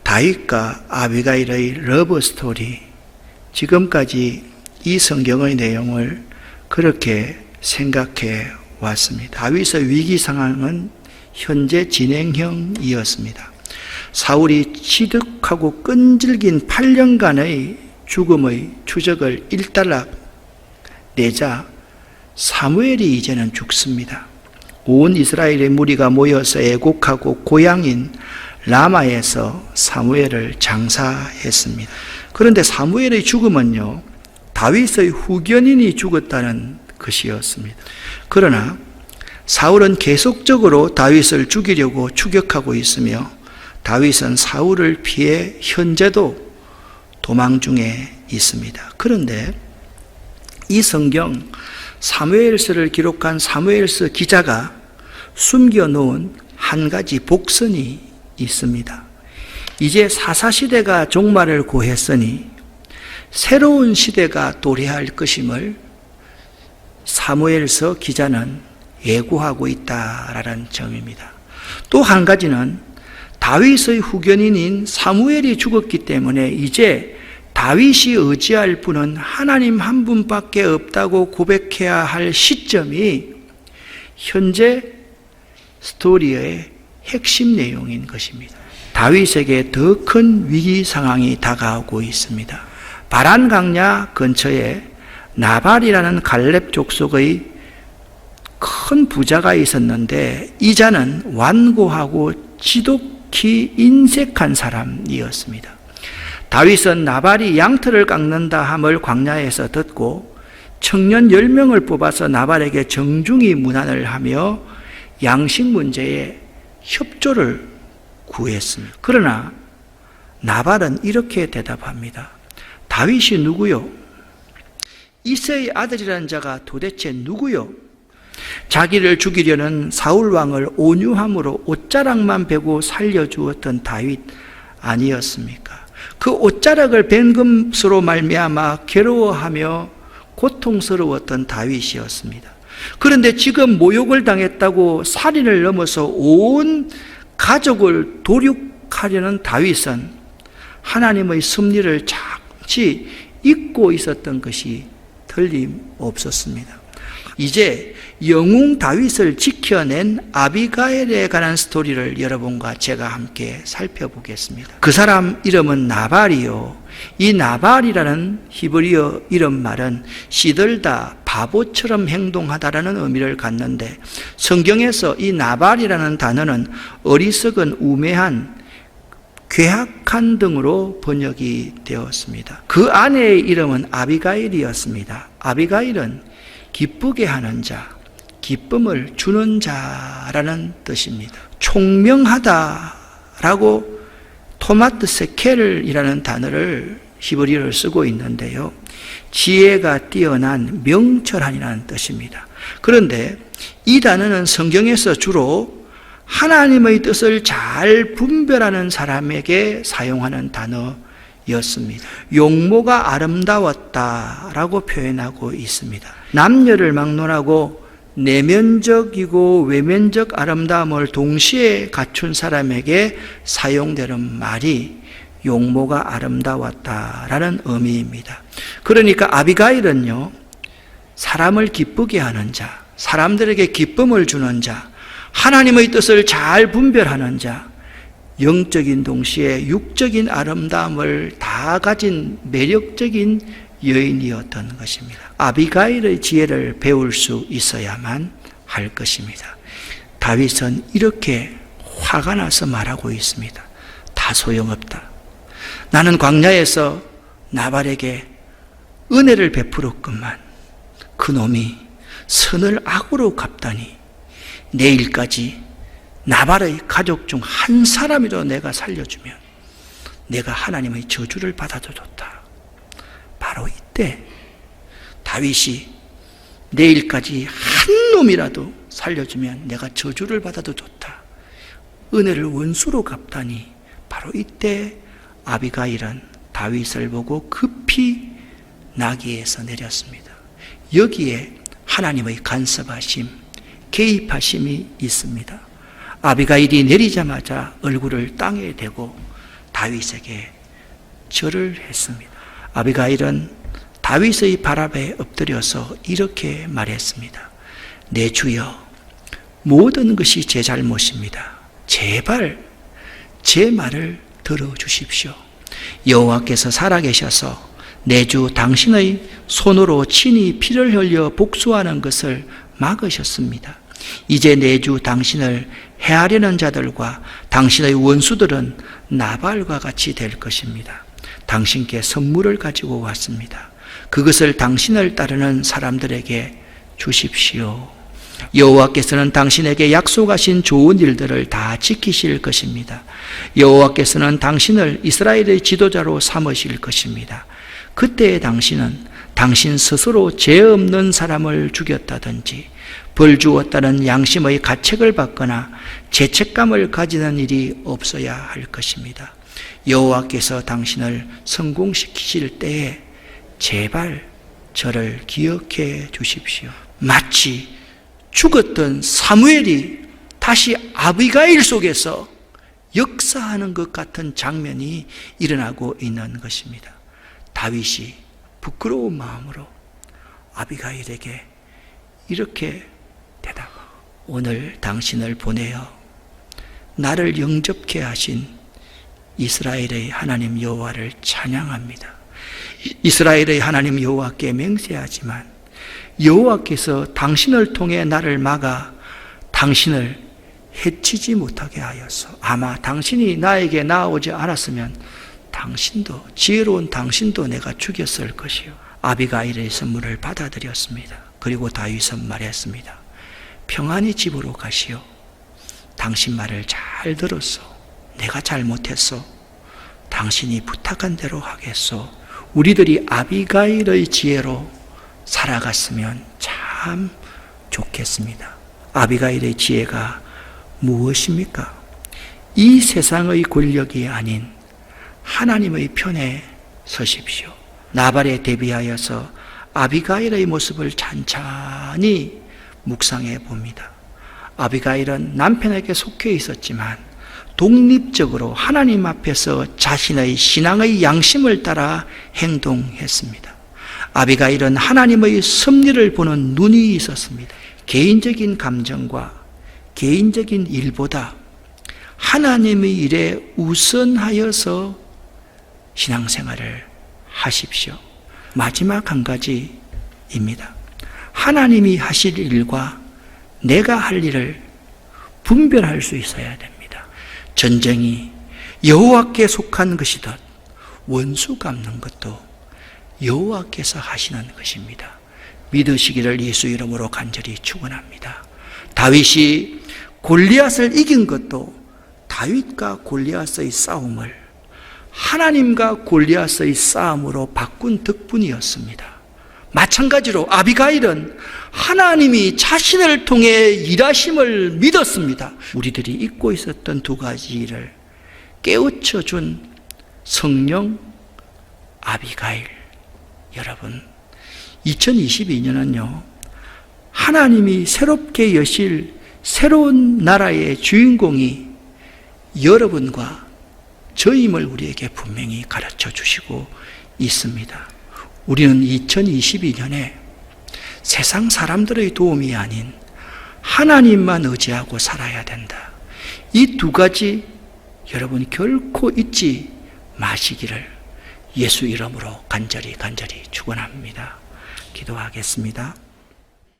다윗과 아비가일의 러브 스토리, 지금까지 이 성경의 내용을 그렇게 생각해 왔습니다. 다윗의 위기 상황은 현재 진행형이었습니다. 사울이 치득하고 끈질긴 8년간의 죽음의 추적을 일단락 내자 사무엘이 이제는 죽습니다. 온 이스라엘의 무리가 모여서 애곡하고 고향인 라마에서 사무엘을 장사했습니다. 그런데 사무엘의 죽음은요, 다윗의 후견인이 죽었다는 것이었습니다. 그러나 사울은 계속적으로 다윗을 죽이려고 추격하고 있으며 다윗은 사울을 피해 현재도 도망 중에 있습니다. 그런데 이 성경 사무엘서를 기록한 사무엘서 기자가 숨겨놓은 한 가지 복선이 있습니다. 이제 사사시대가 종말을 고했으니 새로운 시대가 도래할 것임을 사무엘서 기자는 예고하고 있다라는 점입니다. 또 한 가지는 다윗의 후견인인 사무엘이 죽었기 때문에 이제 다윗이 의지할 분은 하나님 한 분밖에 없다고 고백해야 할 시점이 현재 스토리의 핵심 내용인 것입니다. 다윗에게 더 큰 위기 상황이 다가오고 있습니다. 바란 강야 근처에 나발이라는 갈렙 족속의 큰 부자가 있었는데 이 자는 완고하고 지독히 인색한 사람이었습니다. 다윗은 나발이 양털을 깎는다 함을 광야에서 듣고 청년 10명을 뽑아서 나발에게 정중히 문안을 하며 양식 문제에 협조를 구했습니다. 그러나 나발은 이렇게 대답합니다. 다윗이 누구요? 이새의 아들이라는 자가 도대체 누구요? 자기를 죽이려는 사울왕을 온유함으로 옷자락만 베고 살려주었던 다윗 아니었습니까? 그 옷자락을 벤 것으로 말미암아 괴로워하며 고통스러웠던 다윗이었습니다. 그런데 지금 모욕을 당했다고 살인을 넘어서 온 가족을 도륙하려는 다윗은 하나님의 섭리를 잠시 잊고 있었던 것이 틀림없었습니다. 이제 영웅 다윗을 지켜낸 아비가일에 관한 스토리를 여러분과 제가 함께 살펴보겠습니다. 그 사람 이름은 나발이요. 이 나발이라는 히브리어 이름 말은 시들다, 바보처럼 행동하다라는 의미를 갖는데 성경에서 이 나발이라는 단어는 어리석은, 우매한, 괴악한 등으로 번역이 되었습니다. 그 아내의 이름은 아비가일이었습니다. 아비가일은 기쁘게 하는 자, 기쁨을 주는 자라는 뜻입니다. 총명하다라고 토마트 세켈이라는 단어를 히브리어를 쓰고 있는데요. 지혜가 뛰어난, 명철한이라는 뜻입니다. 그런데 이 단어는 성경에서 주로 하나님의 뜻을 잘 분별하는 사람에게 사용하는 단어였습니다. 용모가 아름다웠다라고 표현하고 있습니다. 남녀를 막론하고 내면적이고 외면적 아름다움을 동시에 갖춘 사람에게 사용되는 말이 용모가 아름다웠다라는 의미입니다. 그러니까 아비가일은요, 사람을 기쁘게 하는 자, 사람들에게 기쁨을 주는 자, 하나님의 뜻을 잘 분별하는 자, 영적인 동시에 육적인 아름다움을 다 가진 매력적인 여인이었던 것입니다. 아비가일의 지혜를 배울 수 있어야만 할 것입니다. 다윗은 이렇게 화가 나서 말하고 있습니다. 다 소용없다. 나는 광야에서 나발에게 은혜를 베풀었건만 그 놈이 선을 악으로 갚다니 내일까지 나발의 가족 중 한 사람이라도 내가 살려주면 내가 하나님의 저주를 받아도 좋다. 바로 이때 다윗이 내일까지 한 놈이라도 살려주면 내가 저주를 받아도 좋다. 은혜를 원수로 갚다니 바로 이때 아비가일은 다윗을 보고 급히 나귀에서 내렸습니다. 여기에 하나님의 간섭하심, 개입하심이 있습니다. 아비가일이 내리자마자 얼굴을 땅에 대고 다윗에게 절을 했습니다. 아비가일은 다윗의 발 앞에 엎드려서 이렇게 말했습니다. 내 주여, 모든 것이 제 잘못입니다. 제발 제 말을 들어주십시오. 여호와께서 살아계셔서 내 주 당신의 손으로 친히 피를 흘려 복수하는 것을 막으셨습니다. 이제 내 주 당신을 해하려는 자들과 당신의 원수들은 나발과 같이 될 것입니다. 당신께 선물을 가지고 왔습니다. 그것을 당신을 따르는 사람들에게 주십시오. 여호와께서는 당신에게 약속하신 좋은 일들을 다 지키실 것입니다. 여호와께서는 당신을 이스라엘의 지도자로 삼으실 것입니다. 그때의 당신은 당신 스스로 죄 없는 사람을 죽였다든지 벌 주었다는 양심의 가책을 받거나 죄책감을 가지는 일이 없어야 할 것입니다. 여호와께서 당신을 성공시키실 때에 제발 저를 기억해 주십시오. 마치 죽었던 사무엘이 다시 아비가일 속에서 역사하는 것 같은 장면이 일어나고 있는 것입니다. 다윗이 부끄러운 마음으로 아비가일에게 이렇게 대답하고, 오늘 당신을 보내어 나를 영접케 하신 이스라엘의 하나님 여호와를 찬양합니다. 이스라엘의 하나님 여호와께 맹세하지만 여호와께서 당신을 통해 나를 막아 당신을 해치지 못하게 하여서 아마 당신이 나에게 나아오지 않았으면 당신도, 지혜로운 당신도 내가 죽였을 것이요. 아비가일의 선물을 받아들였습니다. 그리고 다윗은 말했습니다. 평안히 집으로 가시오. 당신 말을 잘 들었소. 내가 잘못했소. 당신이 부탁한 대로 하겠소. 우리들이 아비가일의 지혜로 살아갔으면 참 좋겠습니다. 아비가일의 지혜가 무엇입니까? 이 세상의 권력이 아닌 하나님의 편에 서십시오. 나발에 대비하여서 아비가일의 모습을 찬찬히 묵상해 봅니다. 아비가일은 남편에게 속해 있었지만 독립적으로 하나님 앞에서 자신의 신앙의 양심을 따라 행동했습니다. 아비가일은 하나님의 섭리를 보는 눈이 있었습니다. 개인적인 감정과 개인적인 일보다 하나님의 일에 우선하여서 신앙생활을 하십시오. 마지막 한 가지입니다. 하나님이 하실 일과 내가 할 일을 분별할 수 있어야 됩니다. 전쟁이 여호와께 속한 것이듯 원수 갚는 것도 여호와께서 하시는 것입니다. 믿으시기를 예수 이름으로 간절히 축원합니다. 다윗이 골리앗을 이긴 것도 다윗과 골리앗의 싸움을 하나님과 골리앗의 싸움으로 바꾼 덕분이었습니다. 마찬가지로 아비가일은 하나님이 자신을 통해 일하심을 믿었습니다. 우리들이 잊고 있었던 두 가지를 깨우쳐 준 성령 아비가일. 여러분, 2022년은요, 하나님이 새롭게 여실 새로운 나라의 주인공이 여러분과 저임을 우리에게 분명히 가르쳐 주시고 있습니다. 우리는 2022년에 세상 사람들의 도움이 아닌 하나님만 의지하고 살아야 된다. 이 두 가지 여러분 결코 잊지 마시기를 예수 이름으로 간절히 축원합니다. 기도하겠습니다.